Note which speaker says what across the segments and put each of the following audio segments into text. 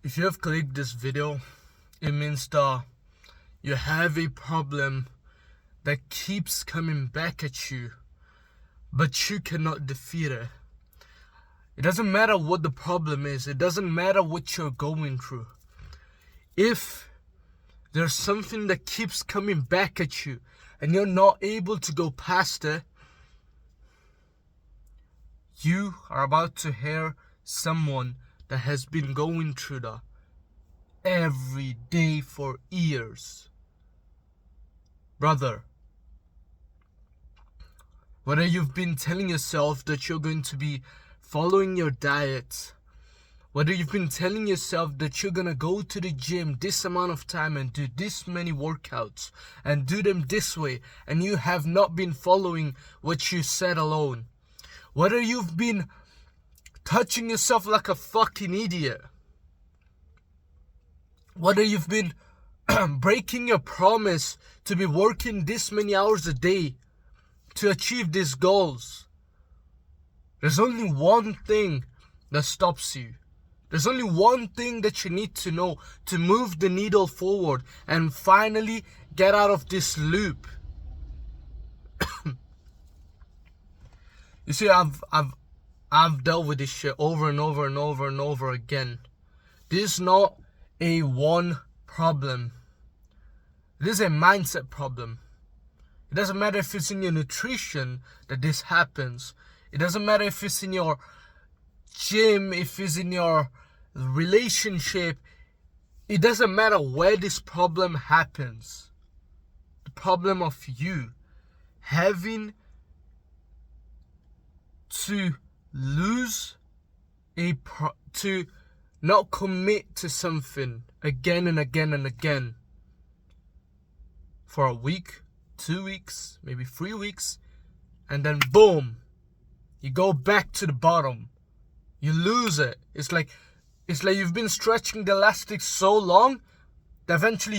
Speaker 1: If you have clicked this video, it means that you have a problem that keeps coming back at you, but you cannot defeat it. It doesn't matter what the problem is. It doesn't matter what you're going through. If there's something that keeps coming back at you and you're not able to go past it, you are about to hear someone that has been going through that every day for years. Brother, whether you've been telling yourself that you're going to be following your diet, whether you've been telling yourself that you're gonna go to the gym this amount of time and do this many workouts and do them this way, and you have not been following what you said alone, whether you've been touching yourself like a fucking idiot, whether you've been breaking your promise to be working this many hours a day to achieve these goals, there's only one thing that stops you. There's only one thing that you need to know to move the needle forward and finally get out of this loop. You see, I've dealt with this shit over and over and over and over again. This is not a one problem. It is a mindset problem. It doesn't matter if it's in your nutrition that this happens. It doesn't matter if it's in your gym, if it's in your relationship. It doesn't matter where this problem happens. The problem of you having to to not commit to something again and again and again for a week, 2 weeks, maybe 3 weeks, and then boom, you go back to the bottom. You lose it. It's like you've been stretching the elastic so long that eventually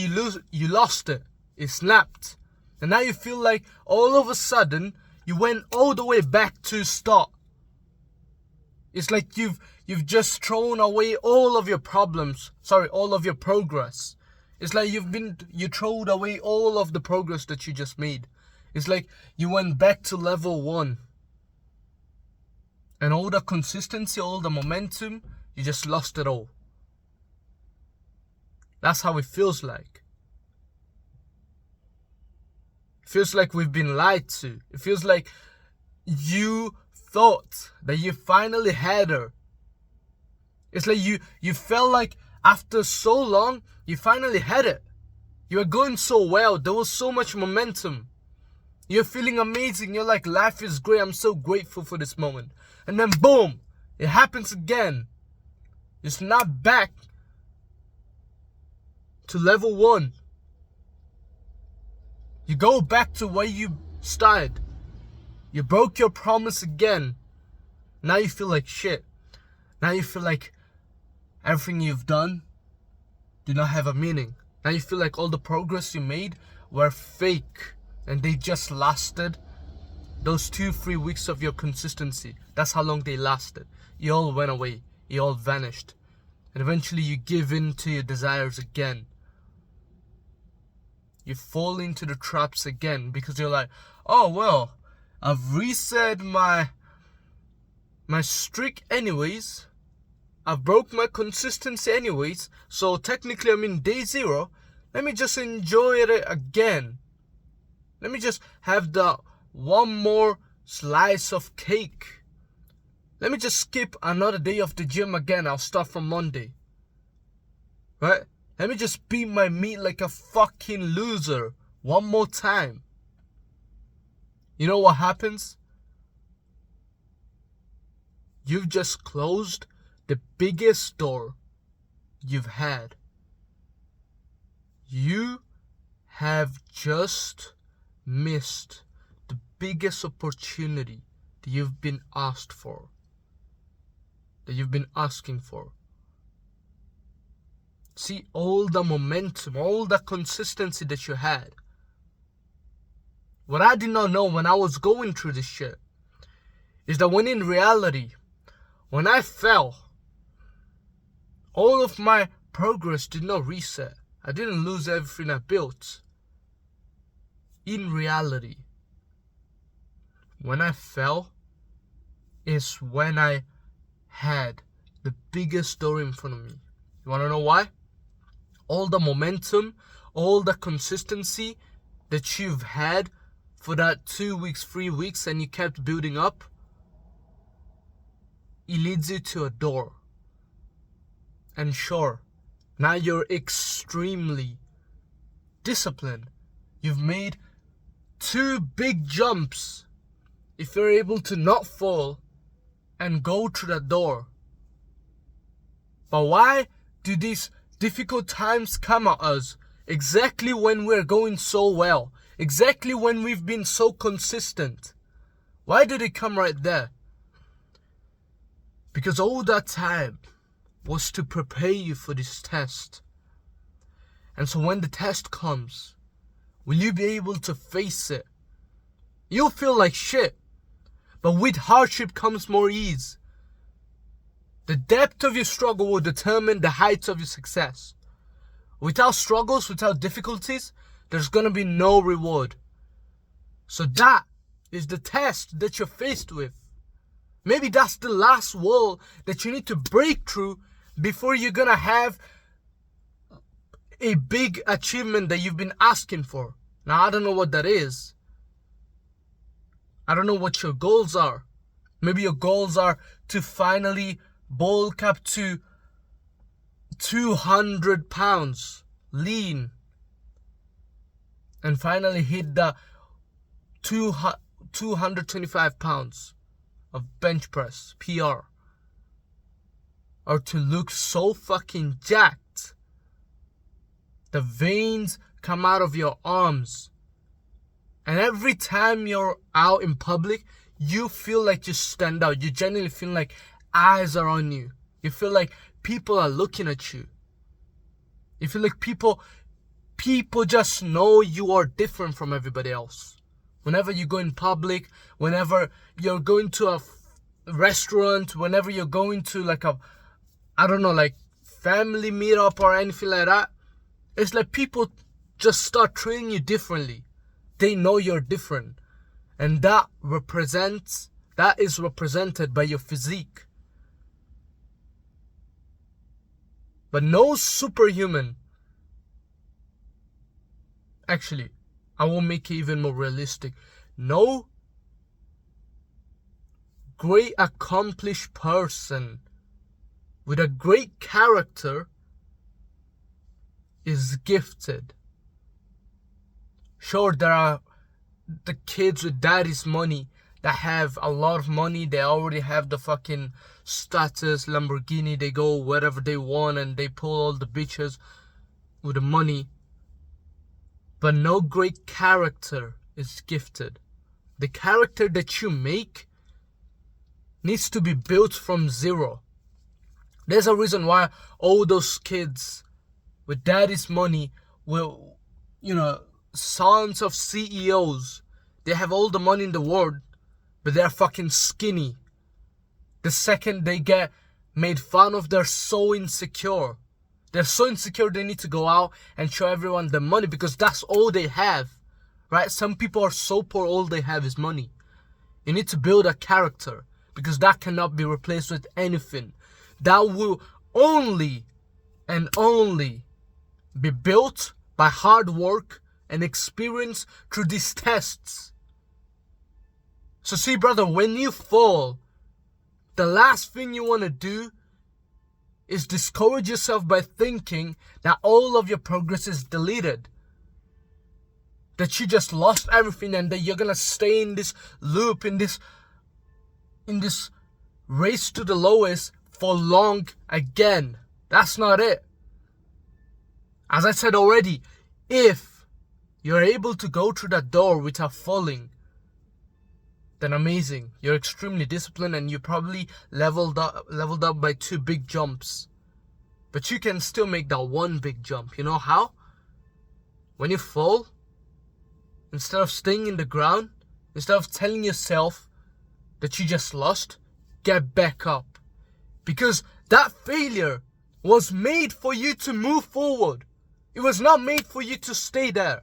Speaker 1: you lost it. It snapped. And now you feel like all of a sudden you went all the way back to start. It's like you've just thrown away all of your problems. All of your progress. It's like you thrown away all of the progress that you just made. It's like you went back to level 1. And all the consistency, all the momentum, you just lost it all. That's how it feels like. It feels like we've been lied to. It feels like you thought that you finally had her. It's like you felt like after so long, you finally had it. You were going so well. There was so much momentum. You're feeling amazing. You're like, life is great. I'm so grateful for this moment. And then boom, it happens again. It's not back to level 1. You go back to where you started. You broke your promise again. Now you feel like shit. Now you feel like everything you've done do not have a meaning. Now you feel like all the progress you made were fake and they just lasted those 2-3 weeks of your consistency. That's how long they lasted. You all went away. You all vanished. And eventually you give in to your desires again. You fall into the traps again because you're like, oh well, I've reset my streak anyways. I've broke my consistency anyways. So technically I'm in day 0. Let me just enjoy it again. Let me just have the one more slice of cake. Let me just skip another day of the gym again. I'll start from Monday. Right? Let me just beat my meat like a fucking loser one more time. You know what happens? You've just closed the biggest door you've had. You have just missed the biggest opportunity that you've been asked for, that you've been asking for. See, all the momentum, all the consistency that you had. What I did not know when I was going through this shit is that when in reality, when I fell, all of my progress did not reset. I didn't lose everything I built. In reality, when I fell is when I had the biggest door in front of me. You want to know why? All the momentum, all the consistency that you've had for that 2 weeks, 3 weeks, and you kept building up, it leads you to a door. And sure, now you're extremely disciplined. You've made 2 big jumps. If you're able to not fall and go through that door. But why do these difficult times come at us exactly when we're going so well? Exactly when we've been so consistent? Why did it come right there? Because all that time was to prepare you for this test. And so when the test comes, will you be able to face it? You'll feel like shit. But with hardship comes more ease. The depth of your struggle will determine the heights of your success. Without struggles, without difficulties, there's gonna be no reward. So that is the test that you're faced with. Maybe that's the last wall that you need to break through before you're gonna have a big achievement that you've been asking for. Now, I don't know what that is. I don't know what your goals are. Maybe your goals are to finally bulk up to 200 pounds lean and finally hit the 225 pounds of bench press, PR. Or to look so fucking jacked. The veins come out of your arms. And every time you're out in public, you feel like you stand out. You genuinely feel like eyes are on you. You feel like people are looking at you. You feel like people just know you are different from everybody else. Whenever you go in public, whenever you're going to a restaurant, whenever you're going to like family meetup or anything like that, it's like people just start treating you differently. They know you're different. And that is represented by your physique. But no superhuman. Actually, I will make it even more realistic. No great accomplished person with a great character is gifted. Sure, there are the kids with daddy's money that have a lot of money. They already have the fucking status, Lamborghini. They go wherever they want and they pull all the bitches with the money. But no great character is gifted. The character that you make needs to be built from zero. There's a reason why all those kids with daddy's money will, sons of CEOs, they have all the money in the world, but they're fucking skinny. The second they get made fun of, they're so insecure. They're so insecure they need to go out and show everyone the money because that's all they have, right? Some people are so poor, all they have is money. You need to build a character because that cannot be replaced with anything. That will only and only be built by hard work and experience through these tests. So see, brother, when you fall, the last thing you want to do is discourage yourself by thinking that all of your progress is deleted. That you just lost everything and that you're going to stay in this loop, in this race to the lowest for long again. That's not it. As I said already, if you're able to go through that door without falling, then amazing. You're extremely disciplined and you probably leveled up by 2 big jumps. But you can still make that 1 big jump. You know how? When you fall, instead of staying in the ground, instead of telling yourself that you just lost, get back up. Because that failure was made for you to move forward. It was not made for you to stay there.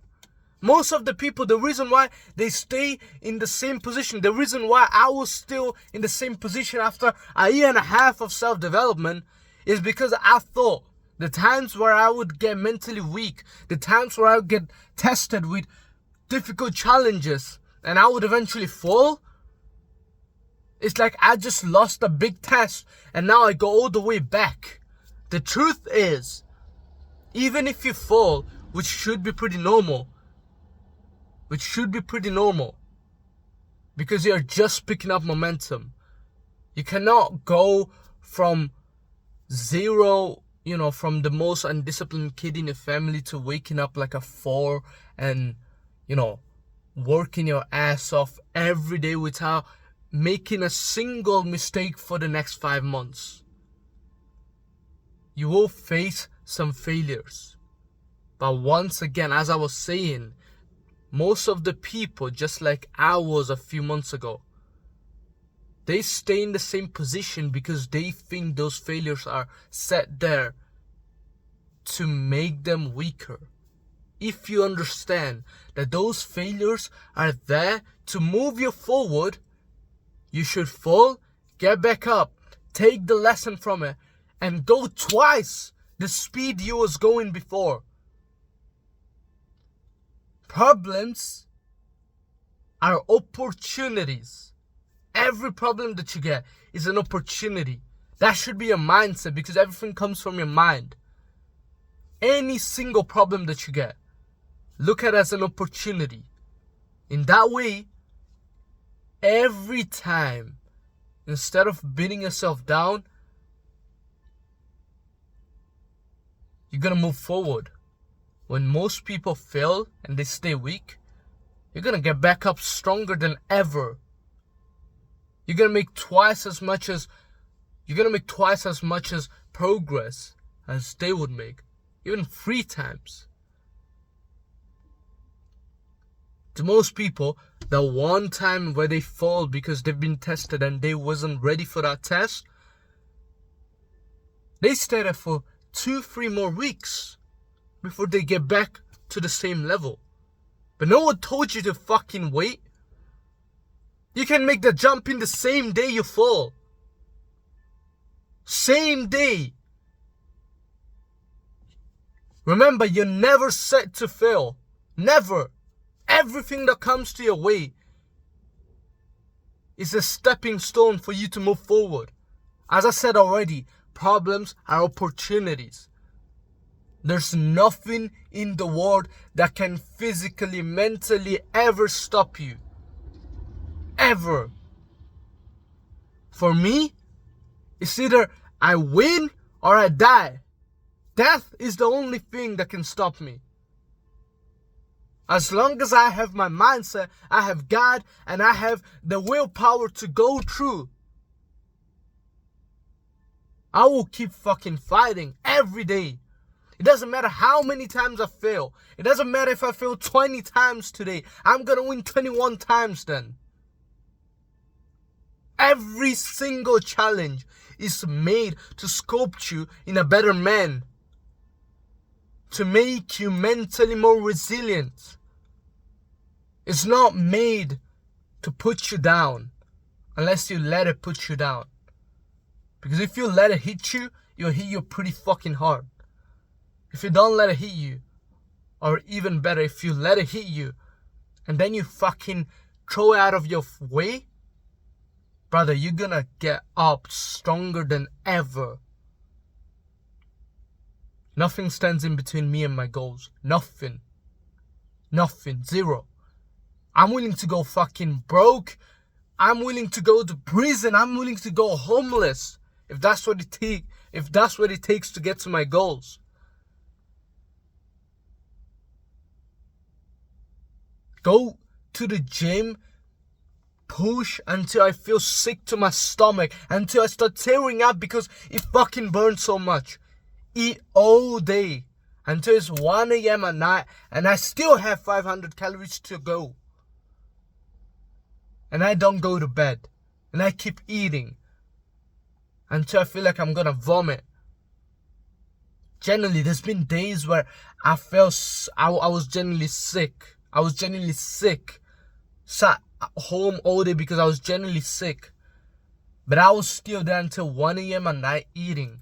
Speaker 1: Most of the people, the reason why they stay in the same position, the reason why I was still in the same position after a year and a half of self-development is because I thought the times where I would get mentally weak, the times where I would get tested with difficult challenges and I would eventually fall, it's like I just lost a big test and now I go all the way back. The truth is, even if you fall, which should be pretty normal, because you're just picking up momentum. You cannot go from zero, from the most undisciplined kid in your family to waking up like a 4 and, working your ass off every day without making a single mistake for the next 5 months. You will face some failures. But once again, as I was saying, most of the people, just like I was a few months ago, they stay in the same position because they think those failures are set there to make them weaker. If you understand that those failures are there to move you forward, you should fall, get back up, take the lesson from it, and go twice the speed you was going before. Problems are opportunities. Every problem that you get is an opportunity. That should be your mindset because everything comes from your mind. Any single problem that you get, look at it as an opportunity. In that way, every time, instead of beating yourself down, you're gonna move forward. When most people fail and they stay weak, you're gonna get back up stronger than ever. You're gonna make twice as much as progress as they would make, even 3 times. To most people, the one time where they fall because they've been tested and they wasn't ready for that test, they stay there for 2-3 more weeks before they get back to the same level. But no one told you to fucking wait. You can make the jump in the same day you fall. Same day. Remember, you're never set to fail. Never. Everything that comes to your way is a stepping stone for you to move forward. As I said already, problems are opportunities. There's nothing in the world that can physically, mentally ever stop you. Ever. For me, it's either I win or I die. Death is the only thing that can stop me. As long as I have my mindset, I have God, and I have the willpower to go through, I will keep fucking fighting every day. It doesn't matter how many times I fail. It doesn't matter if I fail 20 times today. I'm gonna win 21 times then. Every single challenge is made to sculpt you in a better man. To make you mentally more resilient. It's not made to put you down unless you let it put you down. Because if you let it hit you, it'll hit you pretty fucking hard. If you don't let it hit you, or even better, if you let it hit you and then you fucking throw it out of your way, brother, you're gonna get up stronger than ever. Nothing stands in between me and my goals. Nothing. Zero. I'm willing to go fucking broke. I'm willing to go to prison. I'm willing to go homeless if that's what it takes to get to my goals. Go to the gym, push until I feel sick to my stomach, until I start tearing up because it fucking burns so much. Eat all day until it's 1 a.m. at night and I still have 500 calories to go. And I don't go to bed. And I keep eating until I feel like I'm gonna vomit. Generally, there's been days where I felt I was genuinely sick. I was genuinely sick. Sat at home all day because I was genuinely sick. But I was still there until 1 a.m. at night eating.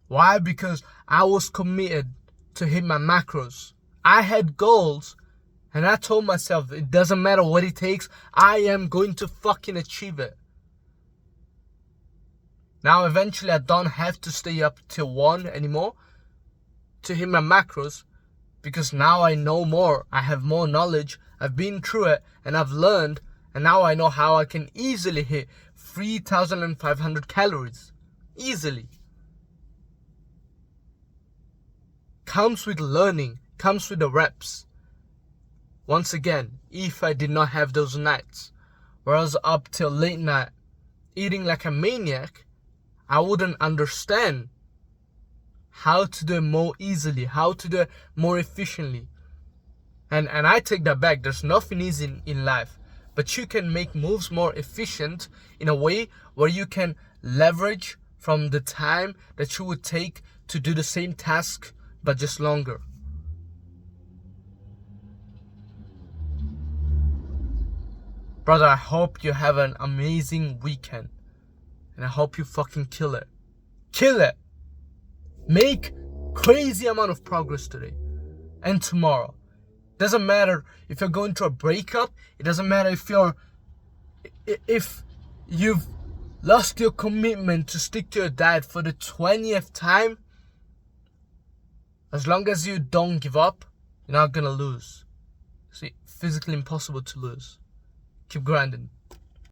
Speaker 1: Why? Because I was committed to hit my macros. I had goals, and I told myself it doesn't matter what it takes, I am going to fucking achieve it. Now eventually I don't have to stay up till 1 anymore to hit my macros, because now I know more, I have more knowledge, I've been through it, and I've learned, and now I know how I can easily hit 3,500 calories. Easily. Comes with learning, comes with the reps. Once again, if I did not have those nights where I was up till late night eating like a maniac, I wouldn't understand how to do it more easily, how to do it more efficiently. And I take that back. There's nothing easy in life, but you can make moves more efficient in a way where you can leverage from the time that you would take to do the same task, but just longer. Brother, I hope you have an amazing weekend. And I hope you fucking kill it. Kill it! Make crazy amount of progress today. And tomorrow. Doesn't matter if you're going through a breakup. It doesn't matter if you've lost your commitment to stick to your diet for the 20th time. As long as you don't give up, you're not gonna lose. See, physically impossible to lose. Keep grinding.